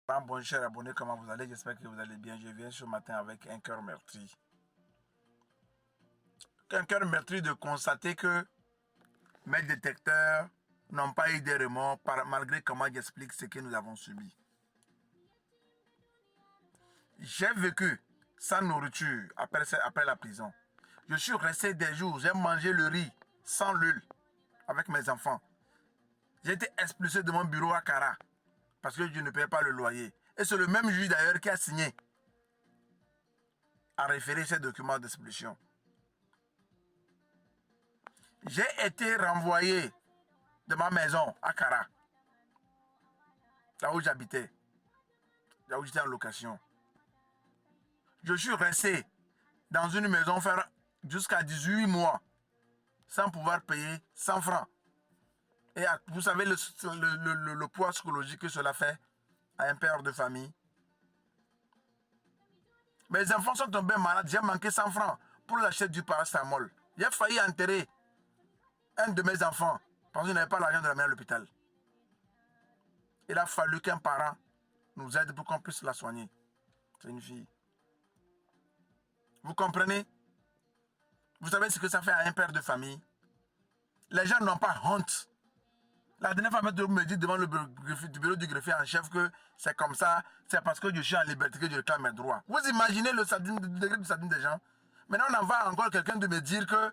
Bonjour chers abonnés, comment vous allez? J'espère que vous allez bien. Je viens ce matin avec un cœur meurtri. Un cœur meurtri de constater que mes détecteurs n'ont pas eu des remords malgré comment j'explique ce que nous avons subi. J'ai vécu sans nourriture après la prison. Je suis resté des jours, j'ai mangé le riz sans l'huile avec mes enfants. J'ai été expulsé de mon bureau à Kara parce que je ne payais pas le loyer. Et c'est le même juge d'ailleurs qui a signé à référer ces documents d'expulsion. J'ai été renvoyé de ma maison à Kara, là où j'habitais, là où j'étais en location. Je suis resté dans une maison faire jusqu'à 18 mois sans pouvoir payer 100 francs. Et vous savez le poids psychologique que cela fait à un père de famille. Mes enfants sont tombés malades, j'ai manqué 100 francs pour acheter du paracétamol. J'ai failli enterrer un de mes enfants parce que je n'avais pas l'argent de l'amener à l'hôpital. Il a fallu qu'un parent nous aide pour qu'on puisse la soigner. C'est une fille. Vous comprenez? Vous savez ce que ça fait à un père de famille? Les gens n'ont pas honte. La dernière fois, me dit devant le bureau du greffier en chef que c'est comme ça, c'est parce que je suis en liberté que je réclame mes droits. Vous imaginez le degré de sadisme des gens? Maintenant, on en va encore quelqu'un de me dire que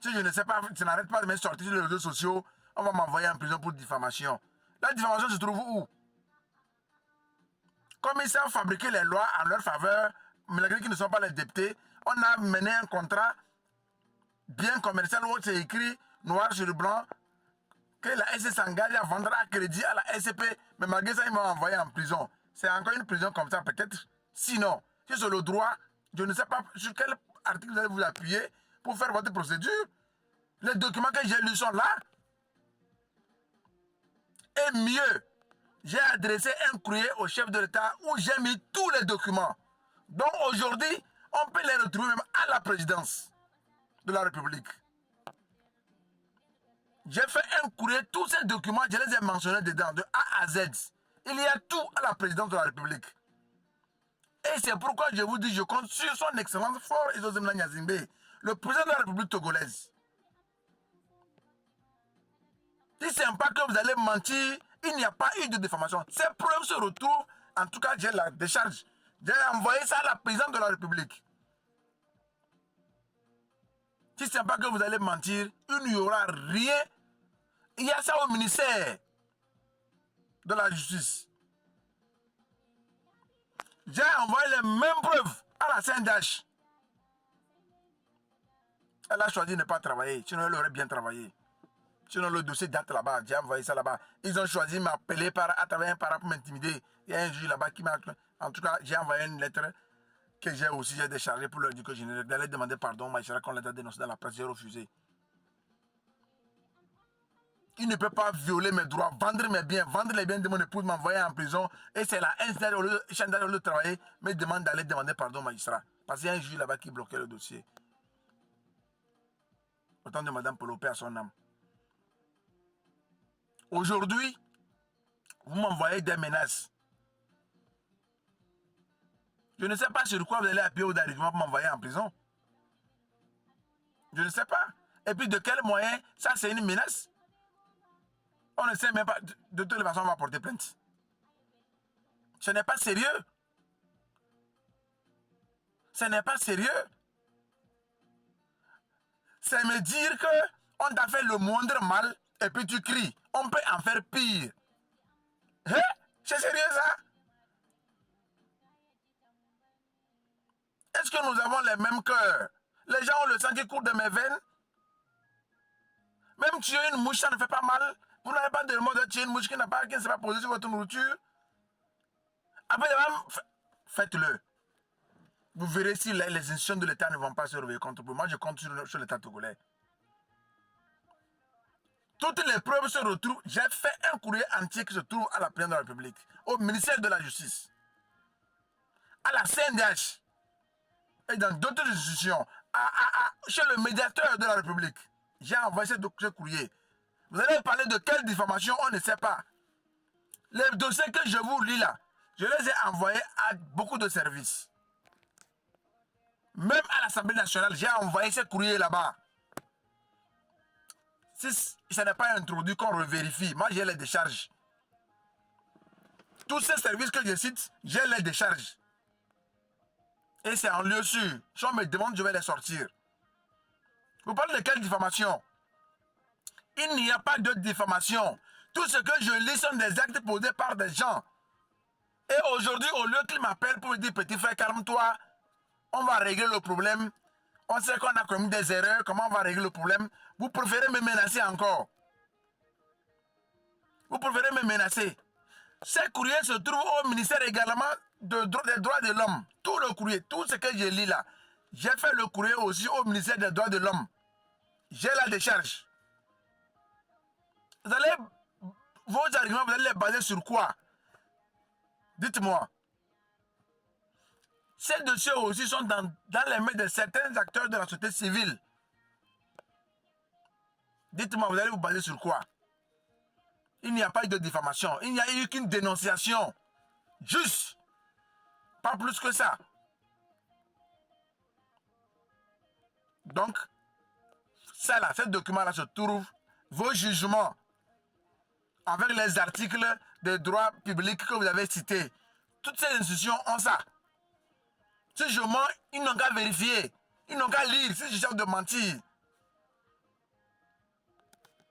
si je ne sais pas, je n'arrête pas de me sortir sur les réseaux sociaux, on va m'envoyer en prison pour diffamation. La diffamation se trouve où? Comme ils savent fabriquer les lois en leur faveur, malgré qu'ils ne sont pas les députés, on a mené un contrat bien commercial où c'est écrit noir sur blanc que la SC s'engage à vendre à crédit à la SCP, mais malgré ça, ils m'ont envoyé en prison. C'est encore une prison comme ça, peut-être. Sinon, si c'est le droit, je ne sais pas sur quel article vous allez vous appuyer pour faire votre procédure. Les documents que j'ai lus sont là. Et mieux, j'ai adressé un courrier au chef de l'État où j'ai mis tous les documents. Donc aujourd'hui, on peut les retrouver même à la présidence de la République. J'ai fait un courrier, tous ces documents, je les ai mentionnés dedans, de A à Z. Il y a tout à la présidence de la République. Et c'est pourquoi je vous dis, je compte sur son excellence fort Isozemla Nyazimbe, le président de la République togolaise. Si c'est pas que vous allez mentir, il n'y a pas eu de diffamation. Ces preuves se retrouvent, en tout cas j'ai la décharge. J'ai envoyé ça à la présidente de la République. Si c'est pas que vous allez mentir, il n'y aura rien. Il y a ça au ministère de la Justice. J'ai envoyé les mêmes preuves à la CNDH. Elle a choisi de ne pas travailler, sinon elle aurait bien travaillé. Sinon le dossier date là-bas, j'ai envoyé ça là-bas. Ils ont choisi de m'appeler à travers un parent pour m'intimider. Il y a un juge là-bas qui m'a... En tout cas, j'ai envoyé une lettre que j'ai déchargée pour leur dire que je n'allais demander pardon, mais qu'on les a dénoncés dans la presse, j'ai refusé. Il ne peut pas violer mes droits, vendre mes biens, vendre les biens de mon épouse, m'envoyer en prison. Et c'est la NCR, au lieu de travailler, me demande d'aller demander pardon au magistrat. Parce qu'il y a un juge là-bas qui bloquait le dossier. Autant de Madame Polo, paix à son âme. Aujourd'hui, vous m'envoyez des menaces. Je ne sais pas sur quoi vous allez appuyer vos arguments pour m'envoyer en prison. Je ne sais pas. Et puis de quel moyen, ça c'est une menace? On ne sait même pas. De toute façon, on va porter plainte. Ce n'est pas sérieux. Ce n'est pas sérieux. C'est me dire que on t'a fait le moindre mal et puis tu cries. On peut en faire pire. Hein? C'est sérieux ça? Est-ce que nous avons les mêmes cœurs? Les gens ont le sang qui court de mes veines. Même tuer une mouche, ça ne fait pas mal. Vous n'avez pas de remords de tuer une mouche qui ne s'est pas posée sur votre nourriture. Après, faites-le. Vous verrez si les institutions de l'État ne vont pas se réveiller contre vous. Moi, je compte sur l'État togolais. Toutes les preuves se retrouvent. J'ai fait un courrier entier qui se trouve à la présidence de la République, au ministère de la Justice, à la CNDH et dans d'autres institutions, chez le médiateur de la République. J'ai envoyé ce courrier. Vous allez parler de quelle diffamation, on ne sait pas. Les dossiers que je vous lis là, Je les ai envoyés à beaucoup de services. Même à l'Assemblée nationale, j'ai envoyé ces courriers là-bas. Si ça n'est pas introduit, qu'on revérifie. Moi, j'ai les décharges. Tous ces services que je cite, j'ai les décharges. Et c'est en lieu sûr. Si on me demande, je vais les sortir. Vous parlez de quelle diffamation? Il n'y a pas de diffamation. Tout ce que je lis sont des actes posés par des gens. Et aujourd'hui, au lieu qu'il m'appelle pour me dire, petit frère, calme-toi, on va régler le problème. On sait qu'on a commis des erreurs, comment on va régler le problème? Vous préférez me menacer encore. Vous préférez me menacer. Ces courriers se trouvent au ministère également des droits de l'homme. Tout le courrier, tout ce que je lis là. J'ai fait le courrier aussi au ministère des droits de l'homme. J'ai la décharge. Vos arguments, vous allez les baser sur quoi? Dites-moi. Ces dossiers aussi sont dans les mains de certains acteurs de la société civile. Dites-moi, vous allez vous baser sur quoi? Il n'y a pas eu de diffamation. Il n'y a eu qu'une dénonciation. Juste. Pas plus que ça. Donc, ça là, ces documents-là se trouvent. Vos jugements avec les articles de droit public que vous avez cités. Toutes ces institutions ont ça. Si je mens, ils n'ont qu'à vérifier. Ils n'ont qu'à lire si je cherche de mentir.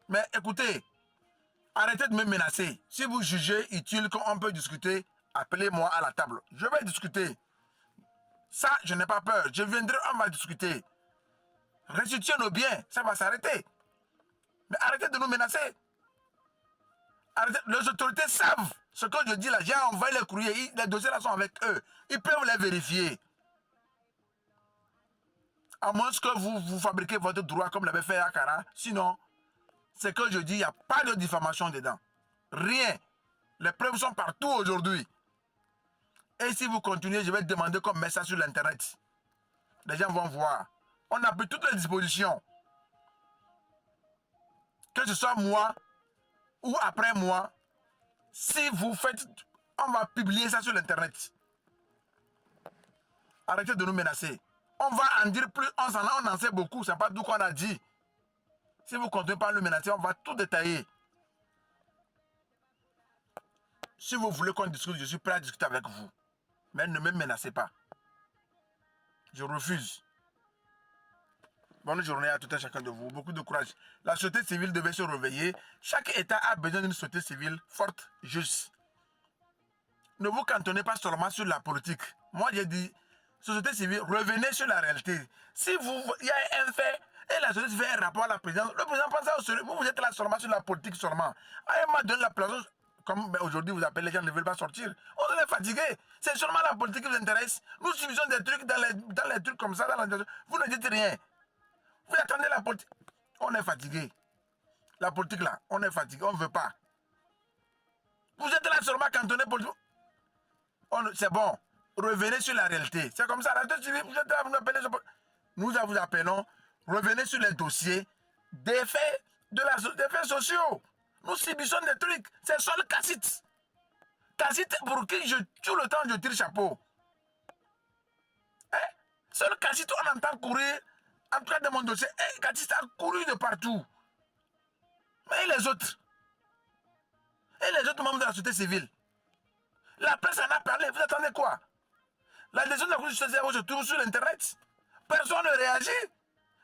Mais écoutez, arrêtez de me menacer. Si vous jugez utile qu'on peut discuter, appelez-moi à la table. Je vais discuter. Ça, je n'ai pas peur. Je viendrai, on va discuter. Restituez nos biens, ça va s'arrêter. Mais arrêtez de nous menacer. Arrêtez. Les autorités savent ce que je dis là. J'ai envoyé les courriers. Les dossiers là sont avec eux. Ils peuvent les vérifier. À moins que vous fabriquez votre droit comme l'avait fait Akara. Sinon, ce que je dis, il n'y a pas de diffamation dedans. Rien. Les preuves sont partout aujourd'hui. Et si vous continuez, je vais demander qu'on mette ça sur l'internet. Les gens vont voir. On a pris toutes les dispositions. Que ce soit moi ou après moi, si vous faites, on va publier ça sur l'internet. Arrêtez de nous menacer. On va en dire plus, on en sait beaucoup, c'est pas tout qu'on a dit. Si vous continuez pas à nous menacer, on va tout détailler. Si vous voulez qu'on discute, je suis prêt à discuter avec vous. Mais ne me menacez pas. Je refuse. Bonne journée à tout un chacun de vous. Beaucoup de courage. La société civile devait se réveiller. Chaque État a besoin d'une société civile forte, juste. Ne vous cantonnez pas seulement sur la politique. Moi, j'ai dit, société civile, revenez sur la réalité. Si il y a un fait, et la société civile fait un rapport à la présidence, le président pense à sérieux. Vous êtes là seulement sur la politique seulement. À un moment donné, la place, comme aujourd'hui vous appelez, les gens ne veulent pas sortir. On est fatigué. C'est seulement la politique qui vous intéresse. Nous subissons des trucs dans les trucs comme ça. Vous ne dites rien. Vous attendez la politique. On est fatigué. La politique là, on est fatigué. On ne veut pas. Vous êtes là seulement cantonné politique. C'est bon. Revenez sur la réalité. C'est comme ça. La société civile, vous êtes là, nous vous appelons. Revenez sur les dossiers des faits, des faits sociaux. Nous subissons des trucs. C'est seul Cassit. Cassit pour qui tout le temps je tire chapeau. Hein? Seul Cassit, on entend courir. En tout cas, dans mon dossier, Cassit a couru de partout. Mais et les autres? Et les autres membres de la société civile? La presse en a parlé. Vous attendez quoi? La décision de la Cour de justice se trouve sur l'internet. Personne ne réagit.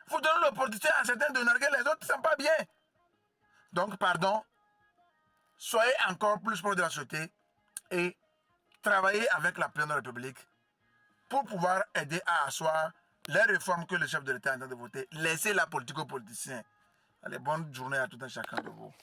Vous donnez l'opportunité à certains de narguer les autres, ce n'est pas bien. Donc, pardon, soyez encore plus proche de la société et travaillez avec la présidente de la République pour pouvoir aider à asseoir les réformes que le chef de l'État est en train de voter. Laissez la politique aux politiciens. Allez, bonne journée à tout un chacun de vous.